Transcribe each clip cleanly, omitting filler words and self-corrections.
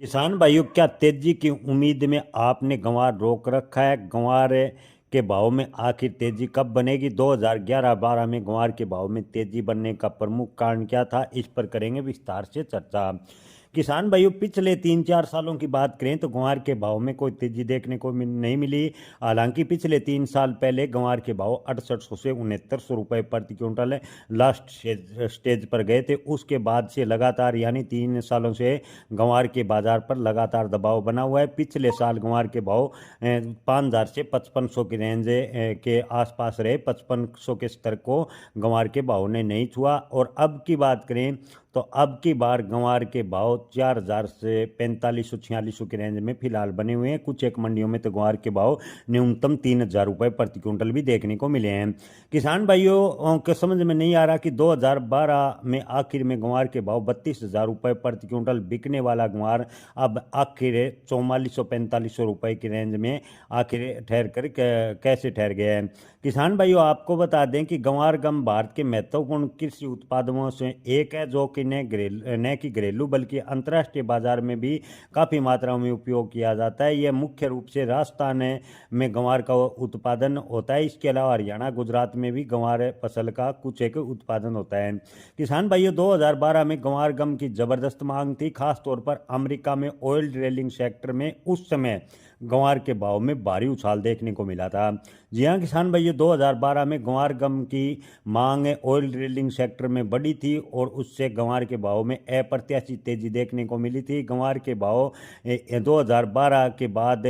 किसान भाइयों, क्या तेजी की उम्मीद में आपने गंवार रोक रखा है? गंवार के भाव में आखिर तेजी कब बनेगी? 2011-12 में गंवार के भाव में तेजी बनने का प्रमुख कारण क्या था? इस पर करेंगे विस्तार से चर्चा। किसान भाइयों, पिछले 3-4 सालों की बात करें तो ग्वार के भाव में कोई तेजी देखने को नहीं मिली। हालांकि पिछले 3 साल पहले ग्वार के भाव 6800 से 6900 रुपये प्रति क्विंटल लास्ट स्टेज पर गए थे। उसके बाद से लगातार यानी 3 सालों से ग्वार के बाजार पर लगातार दबाव बना हुआ है। पिछले साल ग्वार के भाव 5000 से 5500 की रेंज के आसपास रहे। 5500 के स्तर को ग्वार के भाव ने नहीं छुआ। और अब की बात करें तो अब की बार गंवार के भाव 4000 से 4500-4600 की रेंज में फिलहाल बने हुए हैं। कुछ एक मंडियों में तो गंवार के भाव न्यूनतम 3000 रुपये प्रति क्विंटल भी देखने को मिले हैं। किसान भाइयों के समझ में नहीं आ रहा कि 2012 में आखिर में गंवार के भाव 32,000 रुपये प्रति क्विंटल बिकने वाला गंवार अब आखिर 4400-4500 रुपये की रेंज में आखिर ठहर कर कैसे ठहर गया है। किसान भाइयों, आपको बता दें कि गंवार गम भारत के महत्वपूर्ण कृषि उत्पादों से एक है, जो कि न कि घरेलू बल्कि अंतर्राष्ट्रीय बाजार में भी काफ़ी मात्रा में उपयोग किया जाता है। यह मुख्य रूप से राजस्थान में गंवार का उत्पादन होता है। इसके अलावा हरियाणा, गुजरात में भी गंवार फसल का कुछ एक उत्पादन होता है। किसान भाइयों, 2012 में गंवार गम की जबरदस्त मांग थी, खासतौर पर अमेरिका में ऑयल ड्रिलिंग सेक्टर में उस समय गंवार के भाव में भारी उछाल देखने को मिला था। जी हाँ किसान भाइयों, 2012 में गंवार गम की मांग ऑयल ड्रिलिंग सेक्टर में बढ़ी थी और उससे गंवार के भाव में अप्रत्याशित तेजी देखने को मिली थी। गंवार के भाव 2012 के बाद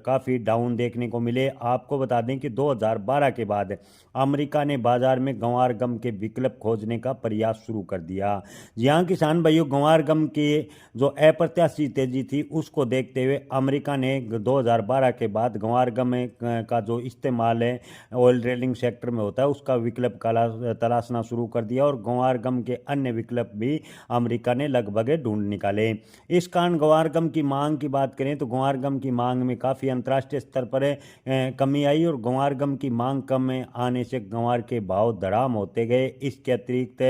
काफ़ी डाउन देखने को मिले। आपको बता दें कि 2012 के बाद अमेरिका ने बाजार में गंवार गम के विकल्प खोजने का प्रयास शुरू कर दिया। जी हाँ किसान भाइयों, गंवार गम की जो अप्रत्याशित तेजी थी उसको देखते हुए अमेरिका ने 2012 के बाद गंवार गम का जो इस्तेमाल है ऑयल ड्रिलिंग सेक्टर में होता है उसका विकल्प तलाशना शुरू कर दिया और गंवार गम के अन्य विकल्प भी अमेरिका ने लगभग ढूंढ निकाले। इस कारण गंवार गम की मांग की बात करें तो गंवार गम की मांग में काफ़ी अंतर्राष्ट्रीय स्तर पर कमी आई और गंवार गम की मांग कम आने से गंवार के भाव धड़ाम होते गए। इसके अतिरिक्त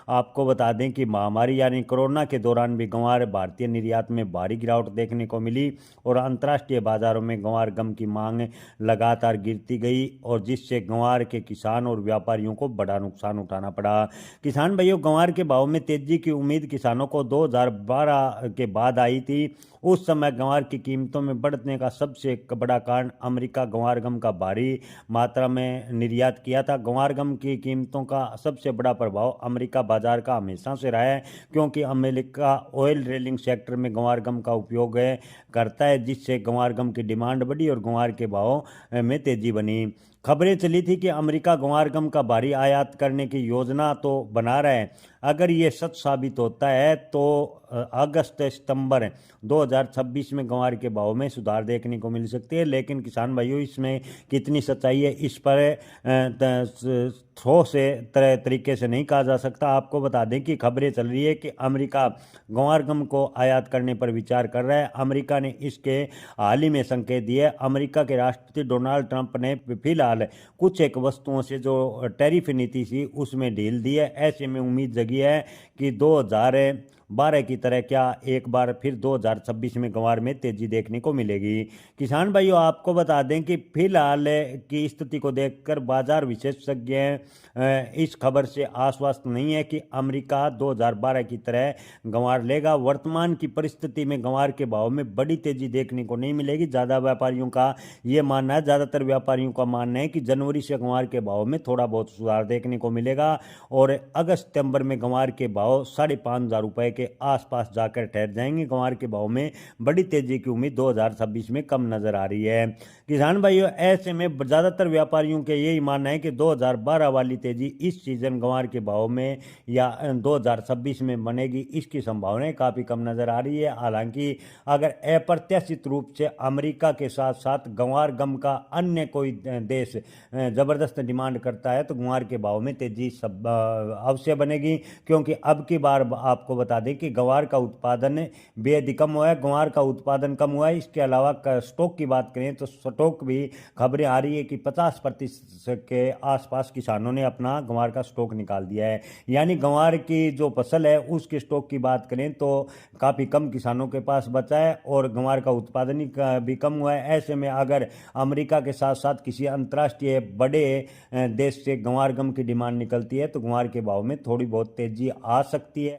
आपको बता दें कि महामारी यानी कोरोना के दौरान भी गंवार भारतीय निर्यात में भारी गिरावट देखने को मिली और अंतर्राष्ट्रीय बाजारों में गंवार गम की मांग लगातार गिरती गई और जिससे गंवार के किसान और व्यापारियों को बड़ा नुकसान उठाना पड़ा। किसान भाइयों, गंवार के भाव में तेजी की उम्मीद किसानों को 2012 के बाद आई थी। उस समय गंवार की कीमतों में बढ़ने का सबसे बड़ा कारण अमेरिका गंवार गम का भारी मात्रा में निर्यात किया था। गंवार गम की कीमतों का सबसे बड़ा प्रभाव अमेरिका बाजार का हमेशा से रहा है, क्योंकि अमेरिका ऑयल ड्रिलिंग सेक्टर में गंवार गम का उपयोग करता है, जिससे गंवार गम की डिमांड बढ़ी और गंवार के भाव में तेजी बनी। खबरें चली थी कि अमेरिका गंवार गम का भारी आयात करने की योजना तो बना रहा है। अगर ये सच साबित होता है तो अगस्त सितंबर 2026 में गंवार के भाव में सुधार देखने को मिल सकती है। लेकिन किसान भाइयों, इसमें कितनी सच्चाई है इस पर ठोस तरीके से नहीं कहा जा सकता। आपको बता दें कि खबरें चल रही है कि अमेरिका गंवार गम को आयात करने पर विचार कर रहा है। अमेरिका ने इसके हाल ही में संकेत दिए। अमेरिका के राष्ट्रपति डोनाल्ड ट्रंप ने फिलहाल कुछ एक वस्तुओं से जो टैरिफ नीति थी उसमें ढील दी है। ऐसे में उम्मीद जगी है कि 2012 की तरह क्या एक बार फिर 2026 में गंवार में तेजी देखने को मिलेगी। किसान भाइयों, आपको बता दें कि फिलहाल की स्थिति को देखकर बाजार विशेषज्ञ इस खबर से आश्वस्त नहीं है कि अमेरिका 2012 की तरह गंवार लेगा। वर्तमान की परिस्थिति में गंवार के भाव में बड़ी तेजी देखने को नहीं मिलेगी। ज़्यादातर व्यापारियों का मानना है कि जनवरी से गंवार के भाव में थोड़ा बहुत सुधार देखने को मिलेगा और अगस्त सितंबर में गंवार के भाव 5,500 रुपये के आसपास जाकर ठहर जाएंगे। गंवार के भाव में बड़ी तेजी की उम्मीद 2026 में कम नजर आ रही है। किसान भाइयों, ऐसे में ज़्यादातर व्यापारियों के यही मानना है कि 2012 वाली तेजी इस सीजन गंवार के भाव में या 2026 में बनेगी, इसकी संभावनाएं काफ़ी कम नजर आ रही है। हालांकि अगर अप्रत्याशित रूप से अमेरिका के साथ साथ गंवार गम का अन्य कोई देश जबरदस्त डिमांड करता है तो गंवार के भाव में तेजी सब अवश्य बनेगी, क्योंकि अब की बार आपको बता दें कि ग्वार का उत्पादन बेहद ही कम हुआ है, ग्वार का उत्पादन कम हुआ है। इसके अलावा स्टॉक की बात करें तो स्टॉक भी खबरें आ रही है कि 50% के आसपास किसानों ने अपना ग्वार का स्टॉक निकाल दिया है। यानी ग्वार की जो फसल है उसके स्टॉक की बात करें तो काफ़ी कम किसानों के पास बचा है और ग्वार का उत्पादन भी कम हुआ है। ऐसे में अगर अमेरिका के साथ साथ किसी अंतर्राष्ट्रीय बड़े देश से ग्वार गम की डिमांड निकलती है तो ग्वार के भाव में थोड़ी बहुत तेजी आ सकती है।